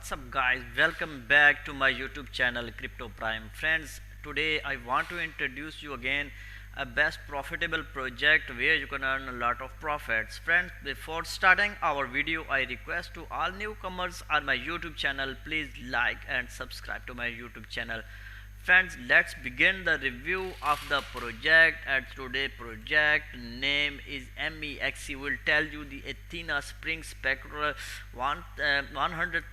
What's up, guys? Welcome back to my YouTube channel Crypto Prime. Friends, today I want to introduce you again a best profitable project where you can earn a lot of profits. Friends, before starting our video, I request to all newcomers on my YouTube channel, please like and subscribe to my YouTube channel. Friends, let's begin the review of the project. And today project name is MEXC. Will tell you the Athena Spring Spectral 100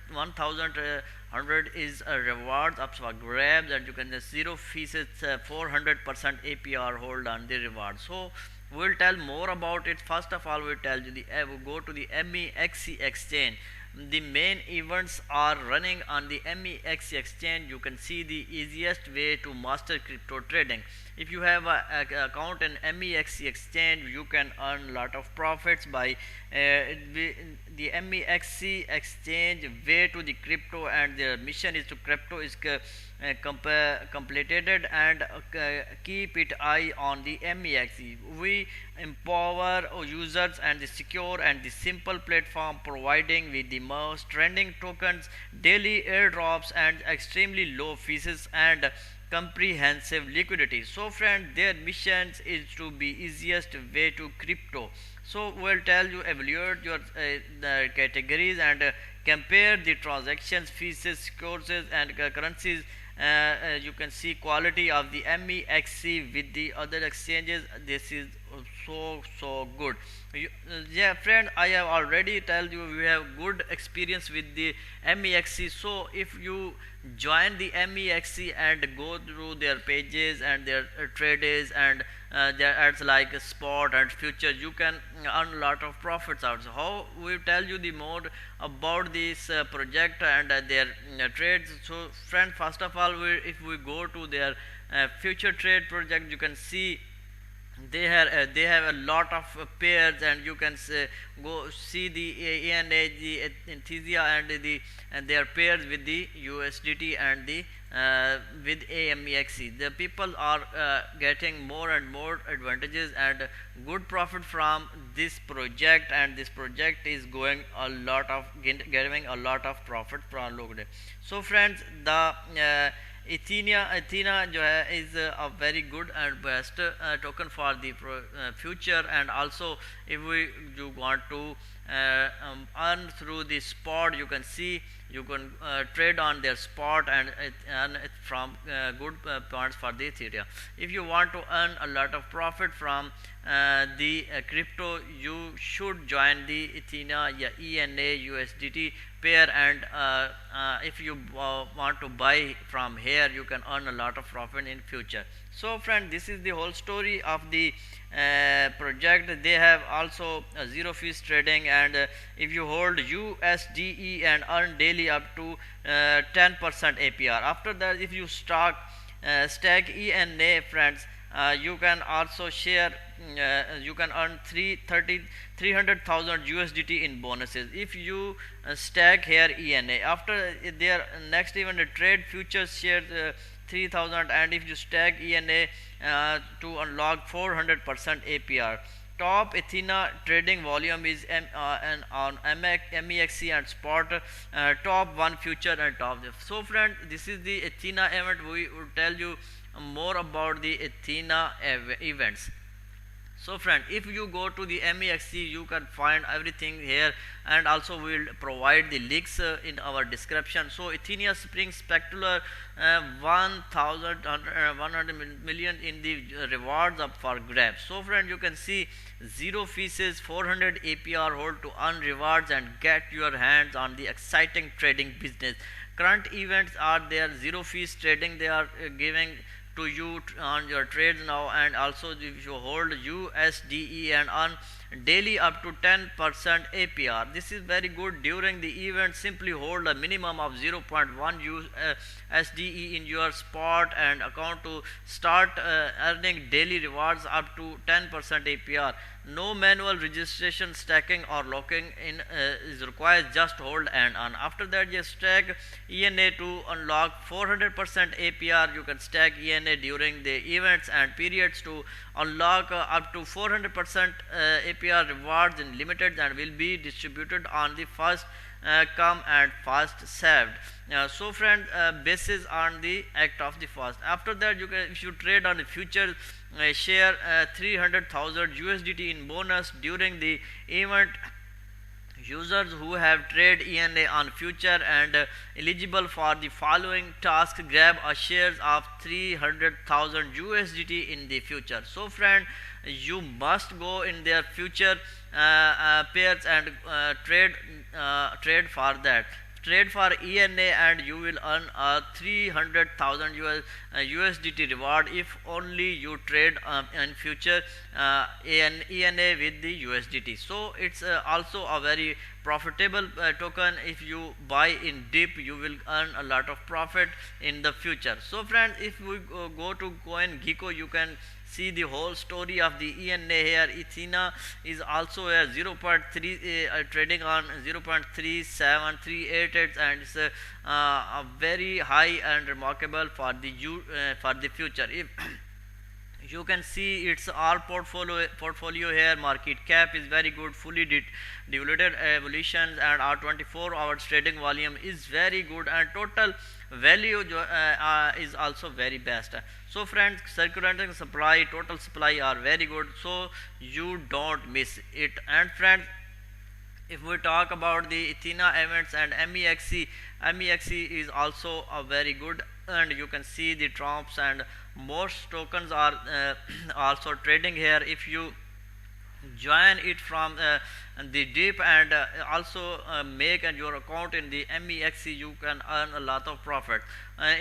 is a reward up for grabs, and you can just 0 fees, 400% APR hold on the reward. So we'll tell more about it. First of all, we'll tell you we'll go to the MEXC exchange. The main events are running on the MEXC exchange. You can see the easiest way to master crypto trading. If you have an account in MEXC exchange, you can earn a lot of profits by the MEXC exchange way to the crypto, and their mission is to crypto is completed and keep it eye on the MEXC. We empower users and the secure and the simple platform, providing with the most trending tokens, daily airdrops, and extremely low fees and comprehensive liquidity. So friend, their mission is to be easiest way to crypto. So we'll tell you evaluate your the categories and compare the transactions, fees, courses, and currencies. You can see quality of the MEXC with the other exchanges. This is so good. Yeah, friend, I have already told you we have good experience with the MEXC. So if you join the MEXC and go through their pages and their trades and their ads like spot and future, you can earn a lot of profits out. So how we tell you the more about this project and their trades. So friend, first of all, if we go to their future trade project, you can see they have a lot of pairs, and you can go see the ANA, the Ethesia, and their pairs with the USDT and the with MEXC. The people are getting more and more advantages and good profit from this project, and this project is going a lot of getting a lot of profit from local. So friends, the Athena is a very good and best token for the future. And also if you want to earn through the spot, you can see you can trade on their spot and earn it from good points for the Ethereum. If you want to earn a lot of profit from the crypto, you should join the Athena, ENA USDT pair, and if you want to buy from here, you can earn a lot of profit in future. So friend, this is the whole story of the project. They have also 0 fees trading, and if you hold USDE and earn daily up to 10% APR. After that, if you stack ENA, friends, you can also share you can earn 300,000 USDT in bonuses if you stack here ENA. After their next event, trade futures share 3,000, and if you stack ENA to unlock 400% APR. Top Athena trading volume is on MEXC and spot, top 1 future and top. So friend, this is the Athena event. We will tell you more about the Athena events. So friend, if you go to the MEXC, you can find everything here, and also we will provide the links in our description. So Athena Spring Spectacular 100 million in the rewards up for grabs. So friend, you can see 0 fees, 400 APR hold to earn rewards and get your hands on the exciting trading business. Current events are there, 0 fees trading they are giving to you on your trades now, and also if you hold USDE and earn daily up to 10% APR. This is very good. During the event, simply hold a minimum of 0.1 USDE in your spot and account to start earning daily rewards up to 10% APR. No manual registration, stacking, or locking in is required. Just hold and earn. After that, you stack ENA to unlock 400% APR. You can stack ENA during the events and periods to unlock up to 400% APR rewards in limited, and will be distributed on the first come and fast saved. So friend, basis on the act of the fast. After that, you can, if you trade on the future, share 300,000 USDT in bonus during the event. Users who have trade ENA on future and eligible for the following task grab a shares of 300,000 USDT in the future. So friend, you must go in their future pairs and trade for that. Trade for ENA and you will earn a 300,000 USDT reward if only you trade in future ENA with the USDT. So it's also a very profitable token. If you buy in dip, you will earn a lot of profit in the future. So friends, if we go to CoinGecko, you can see the whole story of the ENA here. Ethena is also a 0.3 trading on 0.37388, and it's a very high and remarkable for the future. If you can see it's our portfolio here. Market cap is very good, fully diluted evolutions, and our 24 hours trading volume is very good, and total value is also very best. So friends, circulating supply, total supply are very good, so you don't miss it. And friends, if we talk about the Ethena events and MEXC is also a very good, and you can see the trumps and most tokens are also trading here. If you join it from the dip and also make your account in the MEXC, you can earn a lot of profit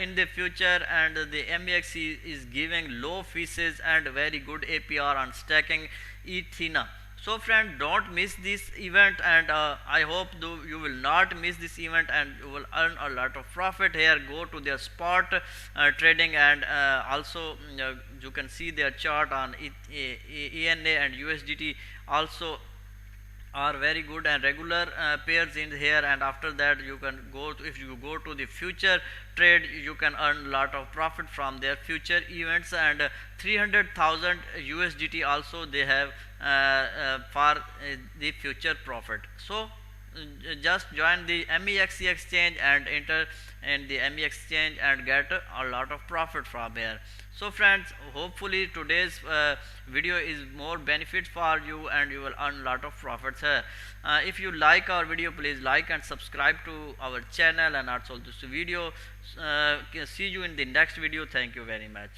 in the future. And the MEXC is giving low fees and very good APR on stacking Ethena. So friend, don't miss this event, and I hope you will not miss this event and you will earn a lot of profit here. Go to their spot trading, and also you can see their chart on ENA and USDT also are very good and regular pairs in here. And after that, you can go to, if you go to the future trade, you can earn a lot of profit from their future events, and 300,000 USDT also they have for the future profit. So just join the MEXC exchange and enter in the MEXC exchange and get a lot of profit from here. So friends, hopefully today's video is more benefit for you and you will earn a lot of profits here. If you like our video, please like and subscribe to our channel, and also this video. See you in the next video. Thank you very much.